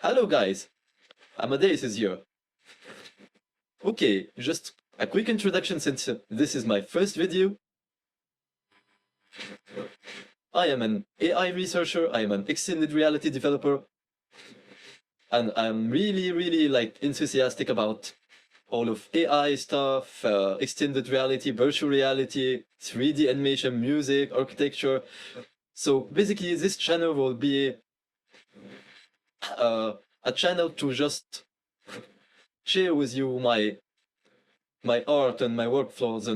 Hello guys, Amadeus is here. Okay, just a quick introduction since this is my first video. I am an AI researcher, I am an extended reality developer, and I'm really like enthusiastic about all of AI stuff, extended reality, virtual reality, 3D animation, music, architecture. So basically this channel will be a channel to just share with you my art and my workflows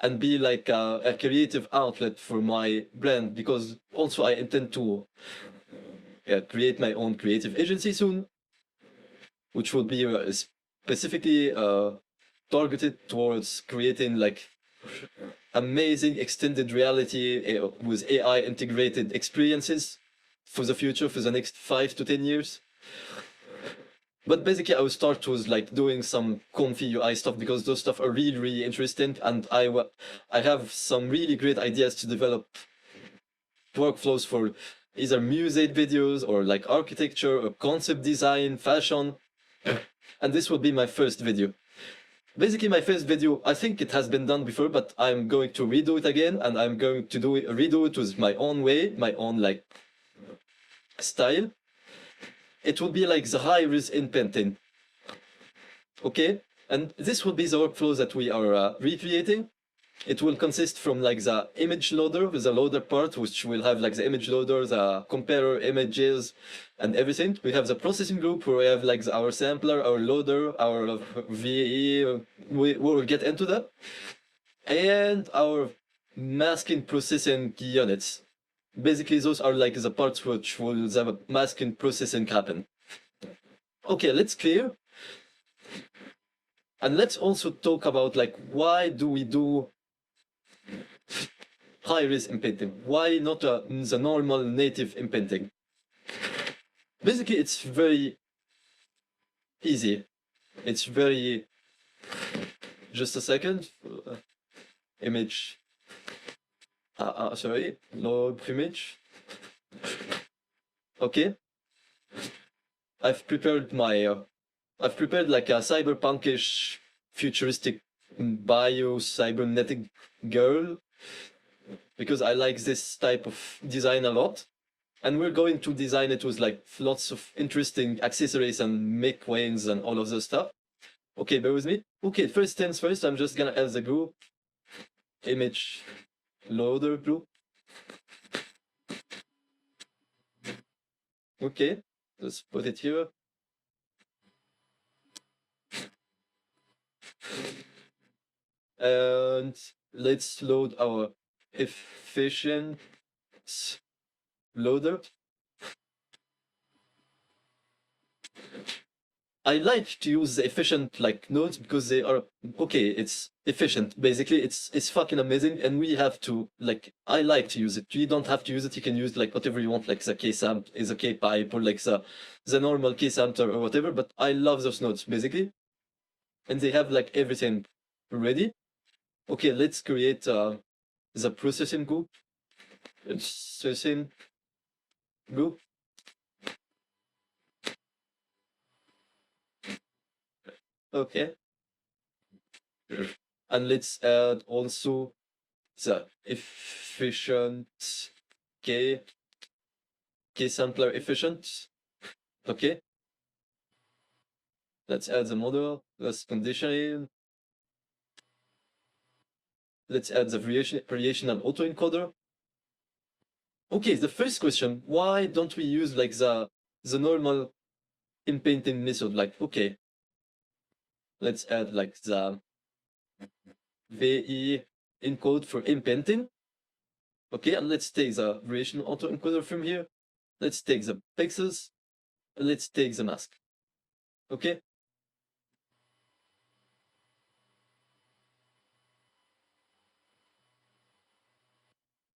and be like a creative outlet for my brand, because also I intend to create my own creative agency soon, which will be specifically targeted towards creating like amazing extended reality with AI integrated experiences for the future, for the next 5 to 10 years. But basically, I will start with like doing some Comfyui stuff because those stuff are really interesting, and I have some really great ideas to develop workflows for either music videos or like architecture or concept design, fashion, and this will be my first video. Basically, my first video, I think it has been done before, but I'm going to redo it again, and I'm going to redo it with my own way, my own like style. It will be like the high-res inpainting. Okay, and this will be the workflow that we are recreating. It will consist from like the image loader, with the loader part, which will have like the image loader, the comparer images, and everything. We have the processing group where we have like our sampler, our loader, our VE. We will get into that, and our masking processing units. Basically, those are like the parts which will the masking processing happen. Okay, let's clear. And let's also talk about like why do we do high-res inpainting? Why not the normal native inpainting? Basically, it's very easy. It's very... Just a second. Image. Sorry. Load image. Okay. I've prepared like a cyberpunkish, futuristic bio-cybernetic girl, because I like this type of design a lot. And we're going to design it with like lots of interesting accessories and make wanes and all of the stuff. Okay, bear with me. Okay, first things first, I'm just gonna add the group. Image loader group. Okay, let's put it here. And let's load our efficient loader. I like to use the efficient like nodes because they are okay. It's efficient. Basically, it's fucking amazing, and we have to like. I like to use it. You don't have to use it. You can use like whatever you want, like the K-samp is a K-pipe or like the normal K-sampler or whatever. But I love those nodes basically, and they have like everything ready. Okay, let's create the processing group. Processing group. Okay. And let's add also the efficient K sampler efficient. Okay. Let's add the model. Let's condition it. Let's add the variation and autoencoder. Okay, the first question, why don't we use like the normal inpainting method? Like, okay, let's add like the VE encode for inpainting. Okay, and let's take the variation autoencoder from here. Let's take the pixels. Let's take the mask. Okay.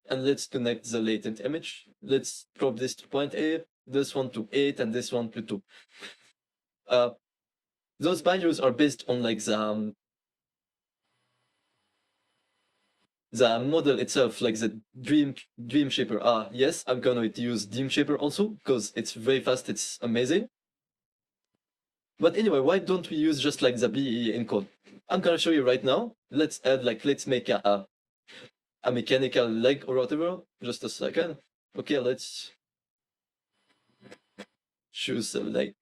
And let's connect the latent image. Let's drop this to 0.8, this one to 8, and this one to 2. Those values are based on like the the model itself, like the dream shaper. Yes, I'm gonna use dream shaper also because it's very fast. It's amazing. But anyway, why don't we use just like the BE encode? I'm gonna show you right now. Let's make a mechanical leg or whatever. Just a second. Okay, let's choose like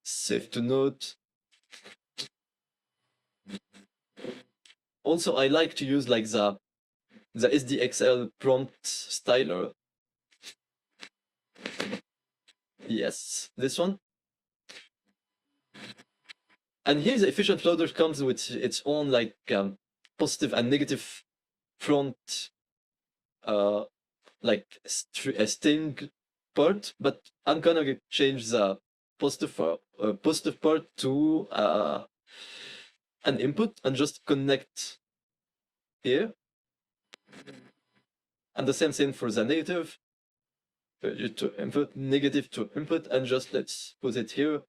save to note. Also, I like to use like the SDXL prompt styler. Yes, this one. And here the efficient loader comes with its own like positive and negative front like a string part, but I'm gonna change the positive part to an input and just connect here. And the same thing for the negative to input, negative to input, and just let's put it here.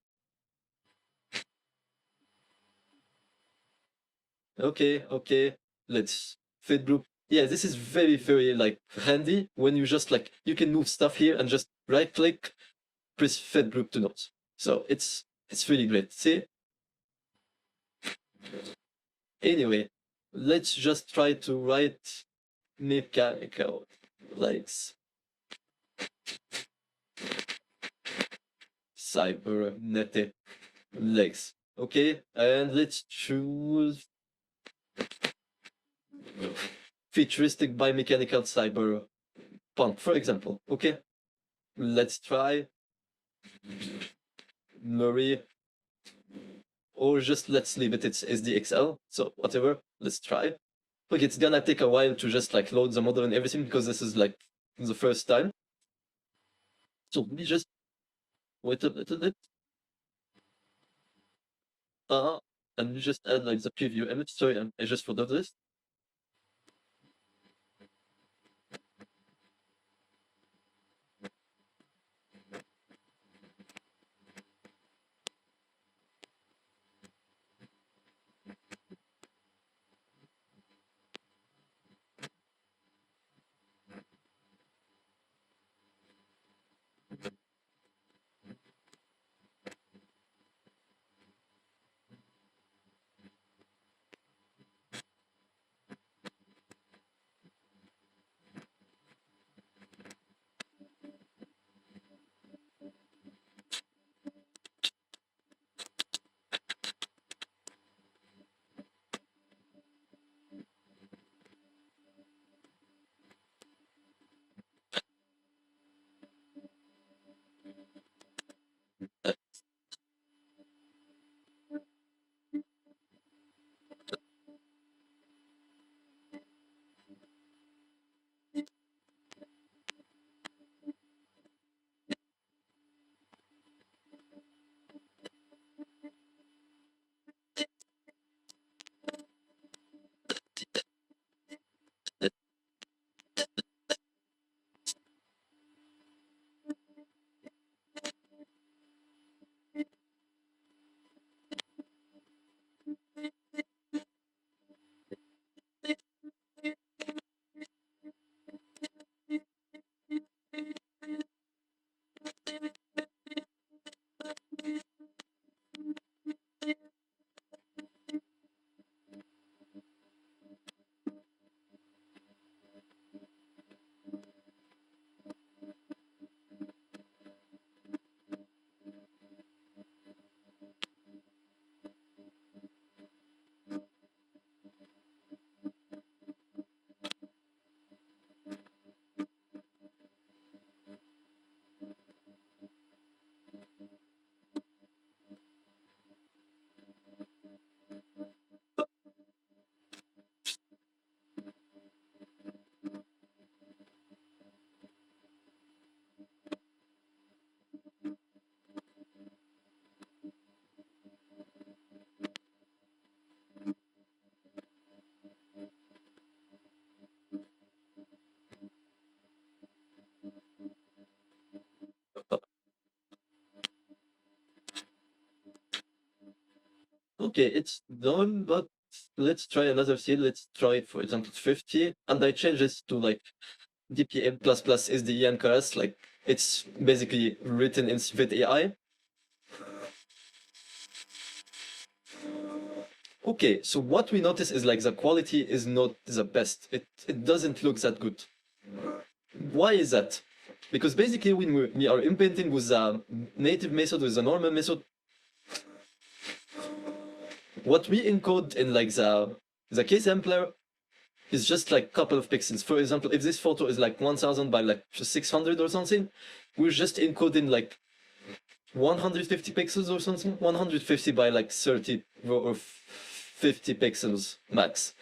Okay, let's fit group. Yeah, this is very like handy when you just like you can move stuff here and just right click, press fit group to nodes. So it's really great. See? Anyway, let's just try to write mechanical legs. Cybernetic legs. Okay, and let's choose futuristic biomechanical cyber punk, for example. Okay, let's try Murray, or just let's leave it. It's SDXL, so whatever. Let's try. Look, it's gonna take a while to just like load the model and everything because this is like the first time. So let me just wait a little bit. Uh, and we just add like the preview image. Sorry, I just forgot this. Okay, it's done, but let's try another scale. Let's try, for example, 50, and I change this to like dpm plus sden chorus, like it's basically written in Svet AI. Okay, so what we notice is like the quality is not the best. It doesn't look that good. Why is that? Because basically when we are inpainting with a native method, with a normal method, what we encode in like the key sampler is just like a couple of pixels. For example, if this photo is like 1000 by like 600 or something, we're just encoding like 150 pixels or something, 150 by like 30 or 50 pixels max.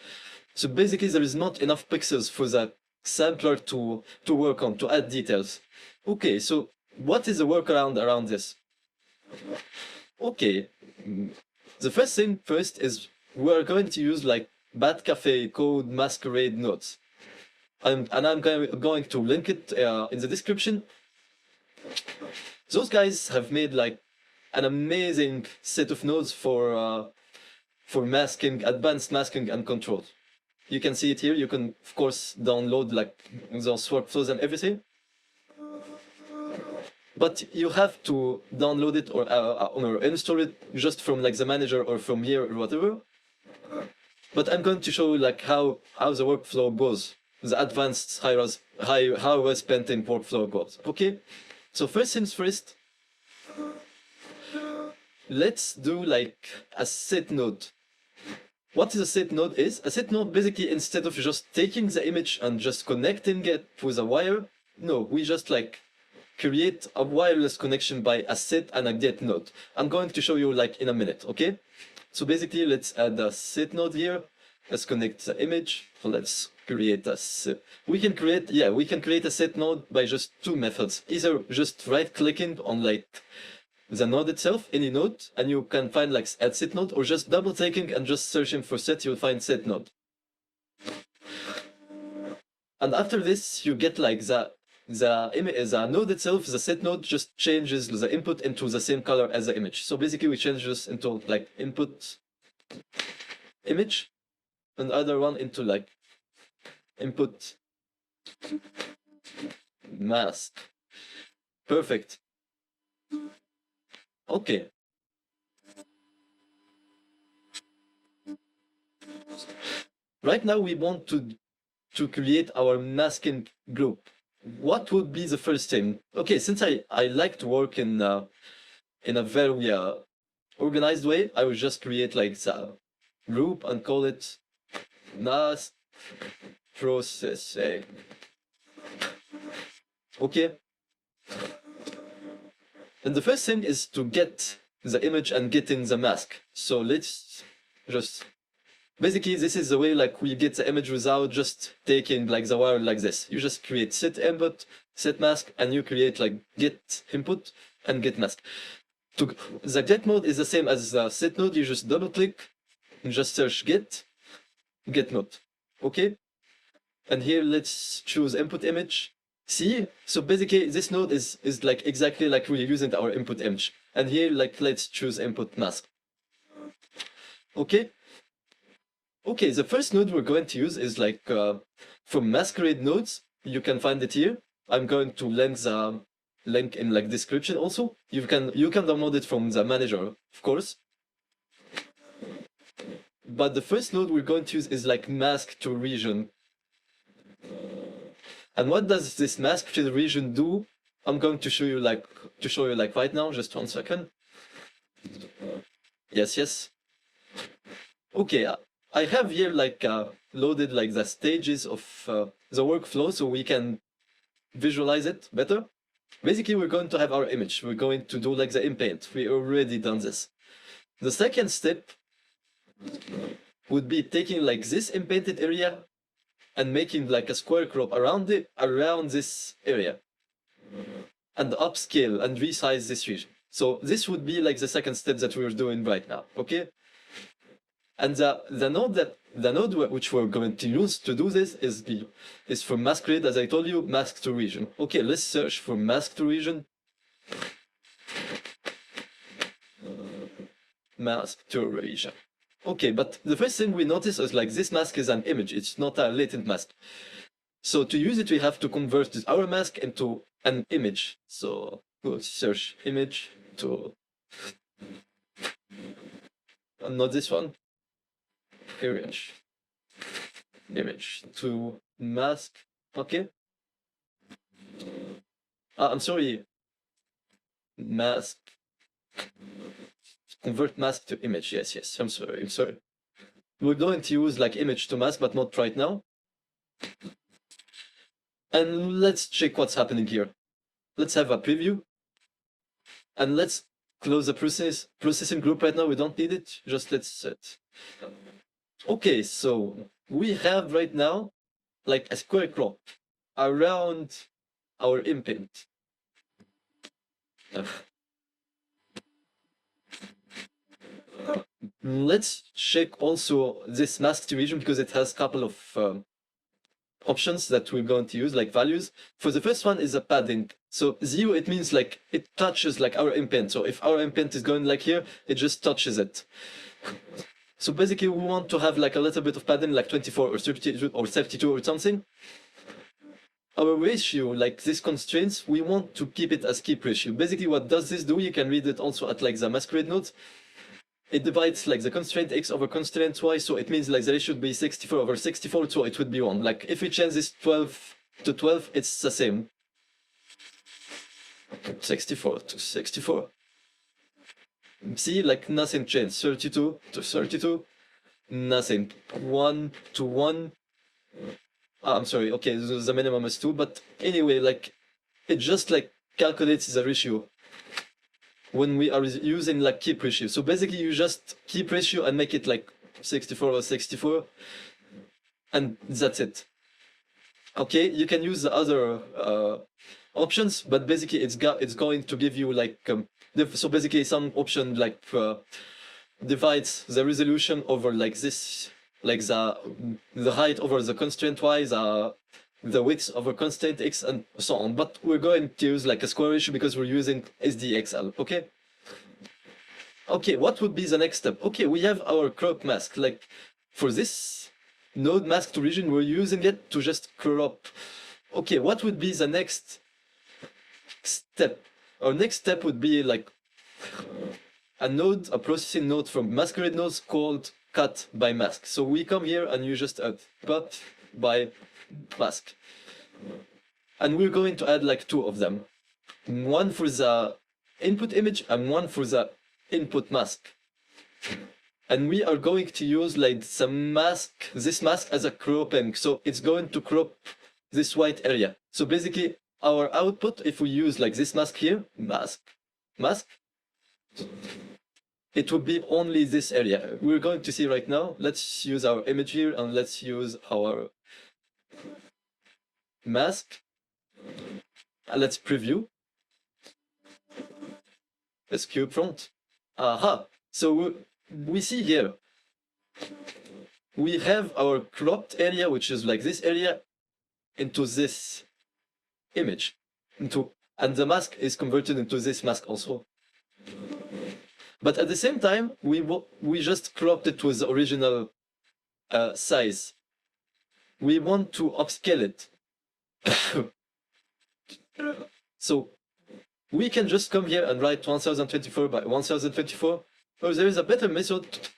So basically there is not enough pixels for the sampler to work on, to add details. Okay, so what is the workaround around this? Okay, the first thing first is we're going to use like Bat Cafe code masquerade nodes. And I'm going to link it in the description. Those guys have made like an amazing set of nodes for masking, advanced masking and control. You can see it here. You can, of course, download like those workflows and everything. But you have to download it or install it just from like the manager or from here or whatever. But I'm going to show you like how the workflow goes, the advanced high-res painting workflow goes. Okay, so first things first, let's do like a set node. What is a set node is? A set node basically, instead of just taking the image and just connecting it with a wire, no, we just like create a wireless connection by a set and a get node. I'm going to show you like in a minute, okay? So basically, let's add a set node here. Let's connect the image. So let's create a set. We can create a set node by just two methods. Either just right-clicking on like the node itself, any node, and you can find like add set node, or just double-clicking and just searching for set, you'll find set node. And after this, you get like the node itself, the set node just changes the input into the same color as the image. So basically we change this into like input image and the other one into like input mask. Perfect. Okay. Right now we want to create our masking group. What would be the first thing? Okay, since I like to work in a very organized way, I will just create like the group and call it mask processing. Okay. And the first thing is to get the image and get in the mask. So let's just basically, this is the way like we get the image without just taking like the wire like this. You just create set input, set mask, and you create like get input and get mask. The get mode is the same as the set node. You just double click and just search get node. Okay? And here let's choose input image. See? So basically this node is like exactly like we're using our input image. And here like let's choose input mask. Okay? Okay, the first node we're going to use is like from masquerade nodes. You can find it here. I'm going to link the link in like description also. You can download it from the manager, of course. But the first node we're going to use is like mask to region. And what does this mask to region do? I'm going to show you like right now. Just 1 second. Yes. Okay. I have here like loaded like the stages of the workflow so we can visualize it better. Basically, we're going to have our image. We're going to do like the inpaint. We already done this. The second step would be taking like this inpainted area and making like a square crop around this area and upscale and resize this region. So this would be like the second step that we're doing right now. Okay. And the node which we're going to use to do this is for masquerade, as I told you, mask to region. Okay, let's search for mask to region. Mask to region. Okay, but the first thing we notice is like this mask is an image. It's not a latent mask. So to use it, we have to convert our mask into an image. So we'll search image to, not this one, image to mask. Okay. I'm sorry. Mask. Convert mask to image. Yes, yes. I'm sorry. We're going to use like image to mask, but not right now. And let's check what's happening here. Let's have a preview. And let's close the processing group right now. We don't need it. Just let's set. Okay, so we have right now like a square crop around our inpaint. Let's check also this masked region because it has a couple of options that we're going to use, like values. For the first one is a padding. So 0, it means like it touches like our inpaint. So if our inpaint is going like here, it just touches it. So basically we want to have like a little bit of padding, like 24 or 32 or 32 or something. Our ratio, like these constraints, we want to keep it as keep ratio. Basically what does this do? You can read it also at like the masquerade notes. It divides like the constraint x over constraint y, so it means like the ratio should be 64 over 64, so it would be 1. Like if we change this 12 to 12, it's the same. 64 to 64. See, like nothing changed. 32 to 32, nothing. 1 to 1. I'm sorry, okay, the minimum is 2, but anyway, like it just like calculates the ratio when we are using like keep ratio. So basically you just keep ratio and make it like 64 or 64, and that's it. Okay, you can use the other options, but basically it's going to give you like so basically some option like divides the resolution over like this, like the height over the constraint y, the width over constraint x, and so on. But we're going to use like a square ratio because we're using SDXL. Okay. Okay, what would be the next step? Okay, we have our crop mask. Like for this node masked region, we're using it to just crop. Okay, what would be the next step? Our next step would be like a processing node from masquerade nodes called cut by mask. So we come here and you just add cut by mask. And we're going to add like 2 of them. One for the input image and one for the input mask. And we are going to use like this mask as a cropping. So it's going to crop this white area. So basically our output, if we use like this mask here, mask, it would be only this area. We're going to see right now. Let's use our image here and let's use our mask. And let's preview. Let's cube front. Aha! So we see here, we have our cropped area, which is like this area, into this image, and the mask is converted into this mask also. But at the same time, we just cropped it with the original size. We want to upscale it. So we can just come here and write 1024 by 1024, or there is a better method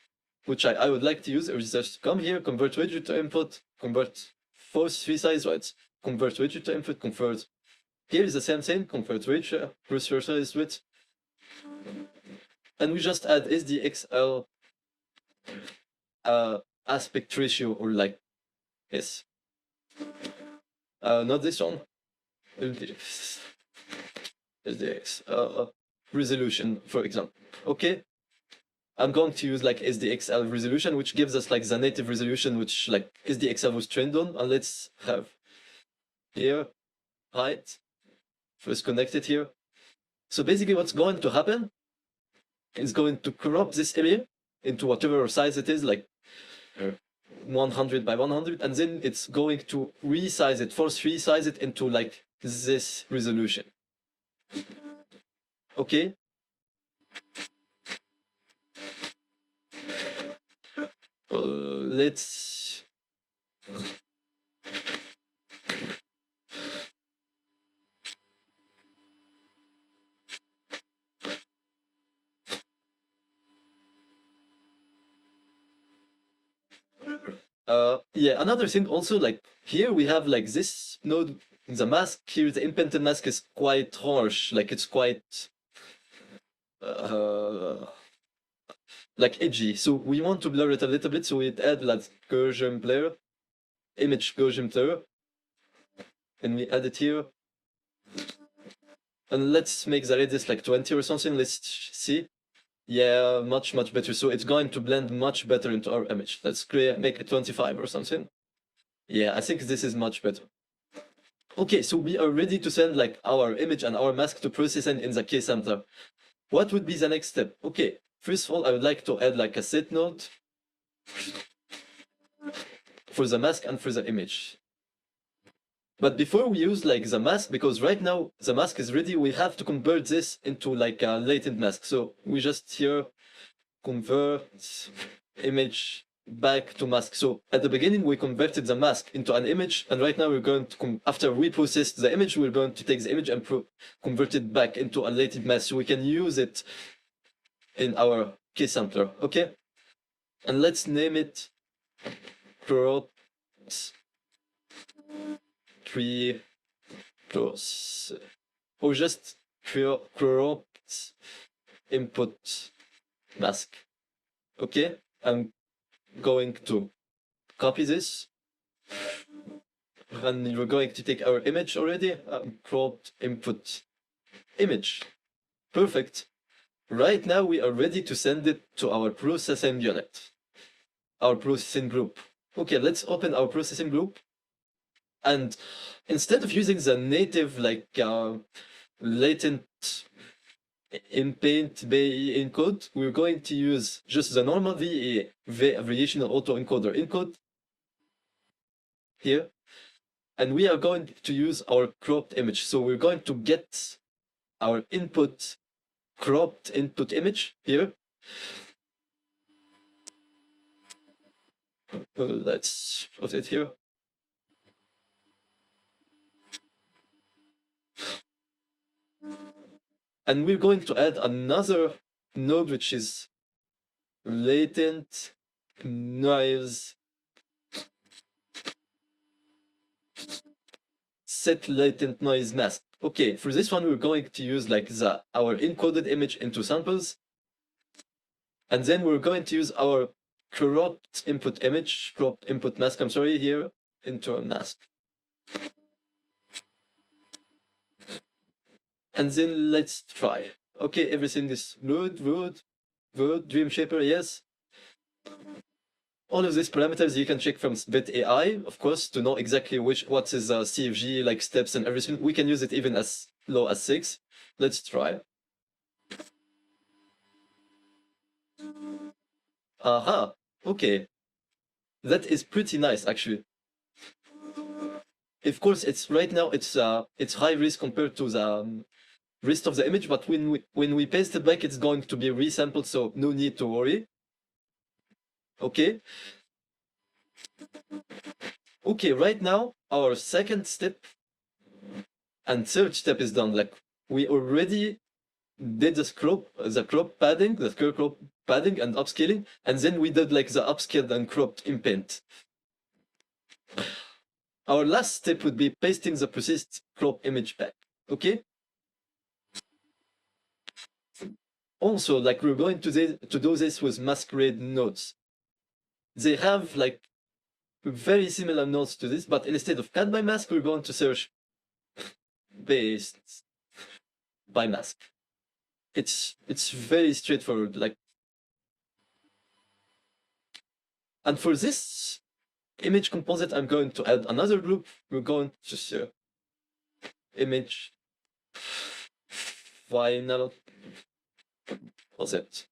which I would like to use, is just come here, convert widget to input, convert force free size, right? Convert widget to input, convert. Here is the same thing, convert widget, plus free size width. And we just add SDXL aspect ratio, or like, yes. Not this one. SDX resolution, for example. Okay. I'm going to use like SDXL resolution, which gives us like the native resolution, which like SDXL was trained on. And let's have here height first connected here. So basically what's going to happen is going to crop this area into whatever size it is, like 100 by 100, and then it's going to resize it, force resize it into like this resolution. Okay. Let's yeah, another thing also, like here we have like this node, the mask here, the inpainted mask is quite harsh, like it's quite uh, like edgy. So we want to blur it a little bit, so we add like Gaussian blur, image Gaussian blur, and we add it here. And let's make the radius like 20 or something. Let's see. Yeah, much better. So it's going to blend much better into our image. Let's make it 25 or something. Yeah, I think this is much better. Okay, so we are ready to send like our image and our mask to processing in the K-sampler. What would be the next step? Okay, first of all, I would like to add like a set node for the mask and for the image. But before we use like the mask, because right now the mask is ready, we have to convert this into like a latent mask. So we just here convert image back to mask. So at the beginning we converted the mask into an image, and right now we're going to after we process the image, we're going to take the image and convert it back into a latent mask so we can use it in our key sampler. Okay, and let's name it cropped 3 plus or just cropped input mask. Okay, I'm going to copy this, and we're going to take our image already, cropped input image. Perfect. Right now we are ready to send it to our processing unit, our processing group. Okay, let's open our processing group, and instead of using the native like latent inpaint BE encode, we're going to use just the normal VE, variational autoencoder encode here, and we are going to use our cropped image. So we're going to get our input, cropped input image here. Let's put it here. And we're going to add another node, which is latent noise set latent noise mask. Okay, for this one we're going to use like our encoded image into samples, and then we're going to use our cropped input mask, I'm sorry, here into a mask. And then let's try. Okay, everything is good, Dream Shaper, yes. All of these parameters you can check from Bit AI, of course, to know exactly what is CFG, like steps and everything. We can use it even as low as 6. Let's try. Aha, okay. That is pretty nice, actually. Of course, it's right now it's high risk compared to the rest of the image, but when we paste it back, it's going to be resampled, so no need to worry. Okay. Okay, right now our second step and third step is done. Like we already did the crop padding, the curve crop padding and upscaling, and then we did like the upscaled and cropped inpaint. Our last step would be pasting the processed crop image back. Okay. Also, like we're going to do this with masquerade nodes. They have like very similar nodes to this, but instead of cut by mask, we're going to search based by mask. It's very straightforward. Like, and for this image composite, I'm going to add another group. We're going to share image final composite.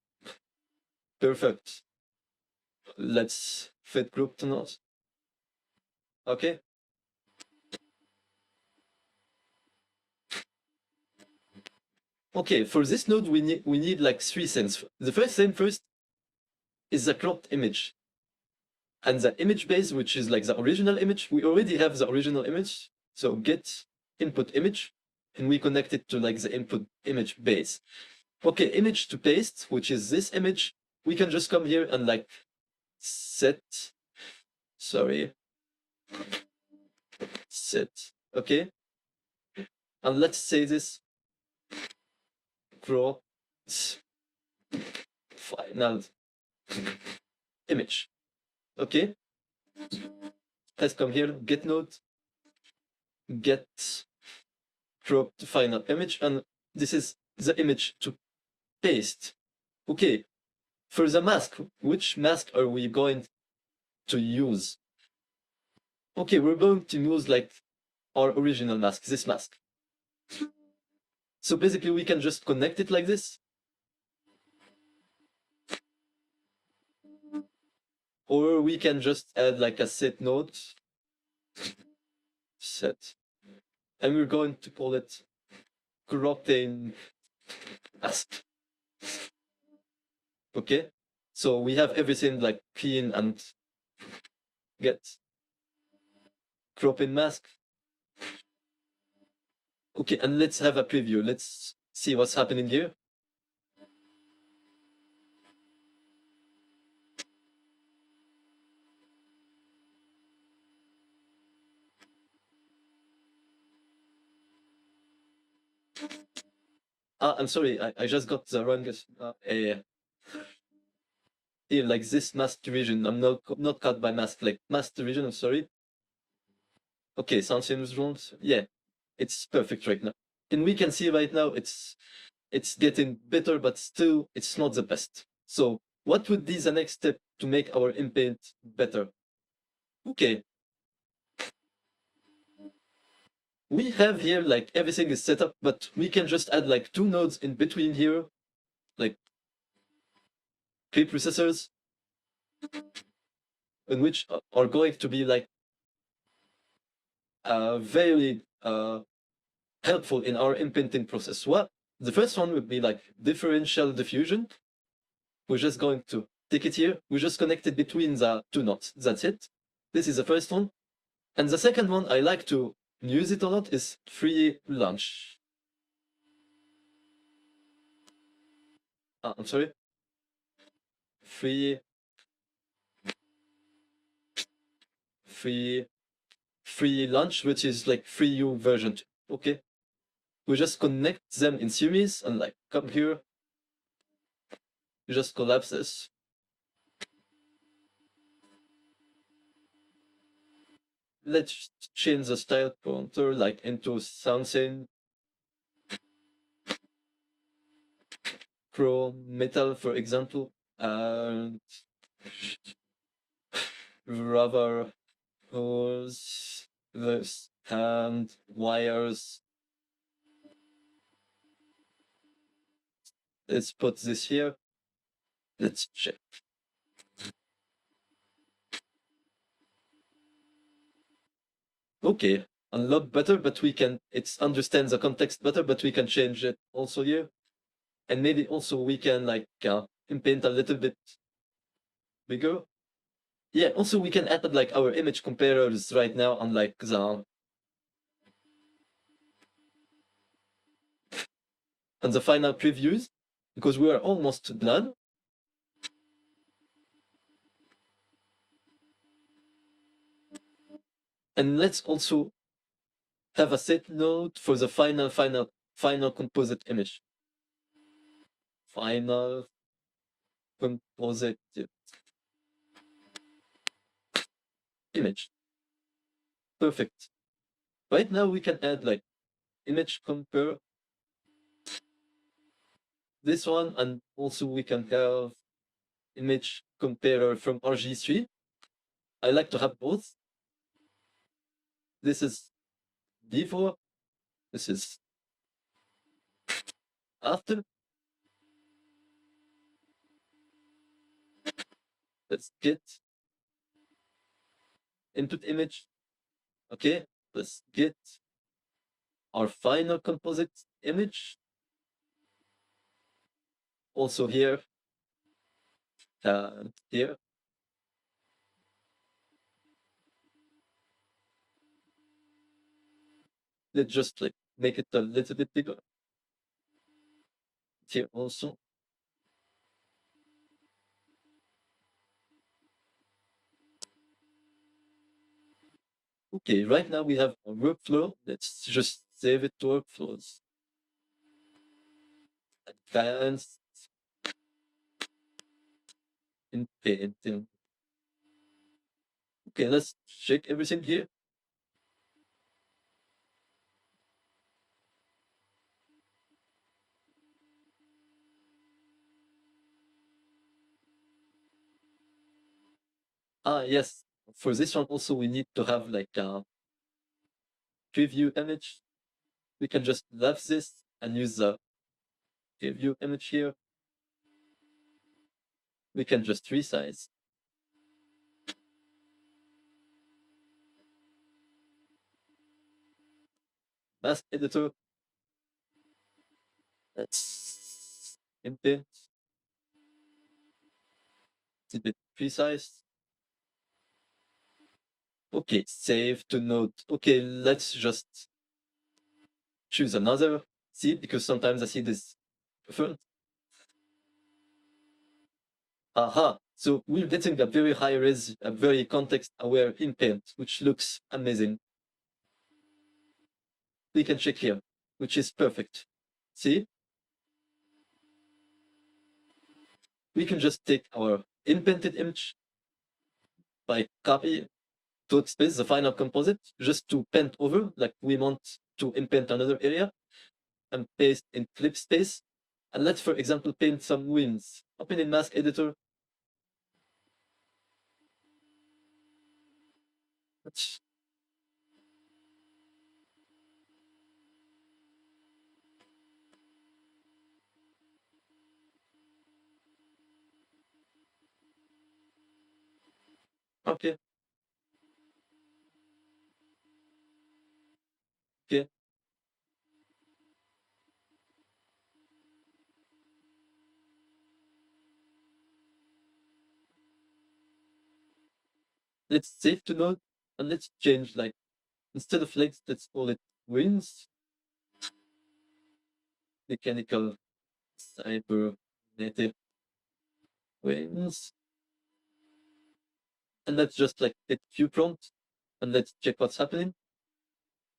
Perfect. Let's fit group to nodes. Okay. Okay, for this node, we need like 3 things. The first thing is the cropped image. And the image base, which is like the original image, we already have the original image. So get input image, and we connect it to like the input image base. Okay, image to paste, which is this image. We can just come here and like set, sorry, set, okay? And let's say this crop final image, okay? Let's come here, get node, get cropped final image, and this is the image to paste. Okay, for the mask, which mask are we going to use? Okay, we're going to use like our original mask, this mask. So basically we can just connect it like this. Or we can just add like a set node, set, and we're going to call it cropping mask. Okay, so we have everything like clean and get cropping mask. Okay, and let's have a preview. Let's see what's happening here. I'm sorry, I just got the wrong here, like this mask division. I'm not cut by mask, like mask division, I'm sorry. Okay, sound seems wrong. Yeah, it's perfect right now. And we can see right now it's getting better, but still it's not the best. So what would be the next step to make our inpaint better? Okay. We have here like everything is set up, but we can just add like two nodes in between here, like preprocessors, in which are going to be like very helpful in our inpainting process. Well, the first one would be like differential diffusion. We're just going to take it here. We just connect it between the two nodes. That's it. This is the first one. And the second one I like to use it a lot is free lunch. I'm sorry. Free lunch, which is like free U version 2. Okay. We just connect them in series and like come here. You just collapse this. Let's change the style pointer like into something chrome metal, for example, and rubber hose, this and wires. Let's put this here. Let's check. Okay, a lot better, but we can, it understands the context better, but we can change it also here. And maybe also we can like inpaint a little bit bigger. Yeah, also we can add like our image comparers right now on like the final previews, because we are almost done. And let's also have a set node for the final composite image. Final composite image. Perfect. Right now we can add like image compare this one, and also we can have image comparer from RG3. I like to have both. This is before, this is after. Let's get input image. Okay, let's get our final composite image. Also here and here. Let's just like make it a little bit bigger. Here also. Okay, right now we have a workflow. Let's just save it to workflows. Advanced in painting. Okay, let's check everything here. Ah, yes. For this one also we need to have like a preview image. We can just left this and use the preview image here. We can just resize. Mask editor. Let's inpaint. It's a bit precise. Okay, save to node. Okay, let's just choose another seed because sometimes the seed is different. Aha, so we're getting a very high res, a very context aware inpaint, which looks amazing. We can check here, which is perfect. See? We can just take our inpainted image by copy to space, the final composite, just to paint over, like we want to inpaint another area, and paste in clip space. And let's, for example, paint some winds. Open in mask editor. Let's okay. Okay. Let's save to node and let's change like instead of legs, let's call it winds. Mechanical cybernetic winds. And let's just like hit Q prompt and let's check what's happening.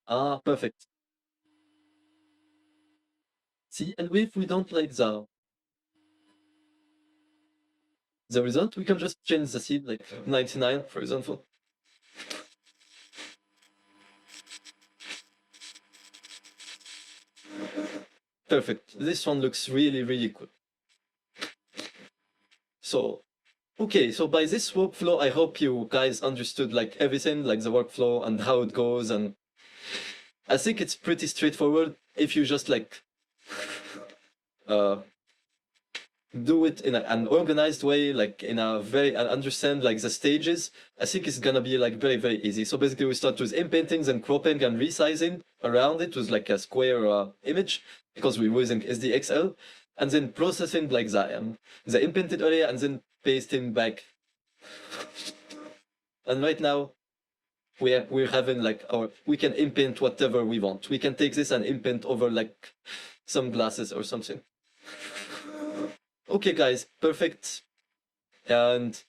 Ah, perfect. See, and if we don't like the result, we can just change the seed like 99, for example. Perfect. This one looks really, really cool. So, okay, so by this workflow, I hope you guys understood like everything, like the workflow and how it goes. And I think it's pretty straightforward if you just like uh, do it in an organized way, like in a very, and understand like the stages. I think it's gonna be like very, very easy. So basically we start with inpaintings and cropping and resizing around it with like a square image because we're using SDXL, and then processing like the inpainted area and then pasting back. And right now we're having like we can inpaint whatever we want. We can take this and inpaint over like some glasses or something. Okay, guys, perfect. And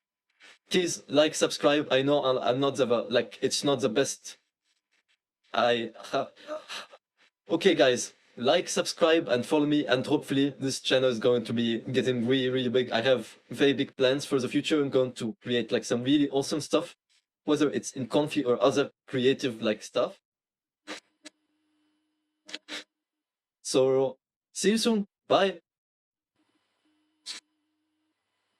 please like, subscribe. I know I'm not the like it's not the best. Okay, guys, like, subscribe, and follow me. And hopefully, this channel is going to be getting really, really big. I have very big plans for the future. I'm going to create like some really awesome stuff, whether it's in Comfy or other creative like stuff. So see you soon. Bye.